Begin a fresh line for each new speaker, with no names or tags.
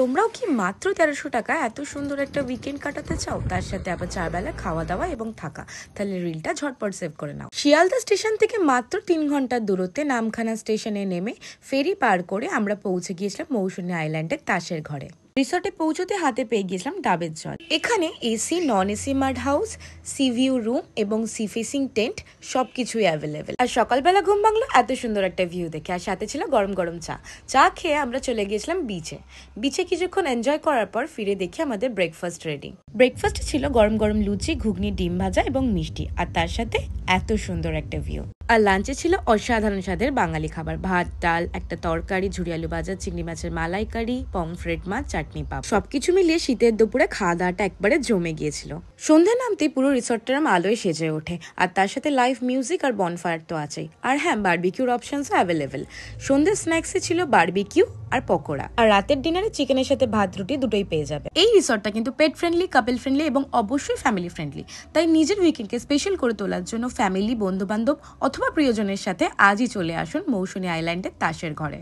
তোমরাও কি মাত্র ১৩০০ টাকায় এত সুন্দর একটা উইকেন্ড কাটাতে চাও, তার সাথে আবার ৪ বেলা খাওয়া দাওয়া এবং থাকা? তাহলে রিলটা ঝটপট সেভ করে নাও। শিয়ালদা স্টেশন থেকে মাত্র ৩ ঘন্টার দূরত্বে নামখানা স্টেশনে নেমে ফেরি পার করে আমরা পৌঁছে গিয়েছিলাম মৌসুমী আইল্যান্ডের তাসের ঘরে। রিসর্টে পৌঁছতে হাতে পেয়ে গিয়েছিলাম ডাবের জল। এখানে AC, non AC মাড house, C view room এবং সি ফেসিং টেন্ট সবকিছুই অ্যাভেলেবেল। আর সকালবেলা ঘুম ভাঙলো এত সুন্দর একটা ভিউ দেখে, আর সাথে ছিল গরম গরম চা খেয়ে আমরা চলে গিয়েছিলাম বিচে কিছুক্ষণ এনজয় করার পর ফিরে দেখি আমাদের ব্রেকফাস্ট রেডি। ব্রেকফাস্টে ছিল গরম গরম লুচি, ঘুগনি, ডিম ভাজা এবং মিষ্টি, আর তার সাথে এত সুন্দর একটা ভিউ। আর লাঞ্চে ছিল অসাধারণ স্বাদের বাঙালি খাবার, ভাত, ডাল, একটা তরকারি, ঝুরি আলু ভাজা, চিংড়ি মাছের মালাইকারি, পমফ্রেট মাছ, চাটনি, পাপ, সবকিছু মিলিয়ে শীতের দুপুরে খাওয়া দাওয়াটা একবারে জমে গিয়েছিল। সন্ধ্যা নামতেই পুরো রিসর্টটার আলোয় সেজে ওঠে, আর তার সাথে লাইভ মিউজিক আর বনফায়ার তো আছেই। আর হ্যাঁ, বারবিকিউর অপশনসও অ্যাভেলেবেল। সন্ধ্যের স্ন্যাক্সে ছিল বারবিকিউ আর পকোড়া, আর রাতের ডিনারে চিকেনের সাথে ভাত রুটি দুটোই পেয়ে যাবে। এই রিসর্টটা কিন্তু পেট ফ্রেন্ডলি, কাপল ফ্রেন্ডলি এবং অবশ্যই ফ্যামিলি ফ্রেন্ডলি। তাই নিজের উইকেন্ডকে স্পেশাল করে তোলার জন্য ফ্যামিলি, বন্ধু বান্ধব অথবা প্রিয়জনের সাথে আজই চলে আসুন মৌসুমী আইল্যান্ডের তাসের ঘরে।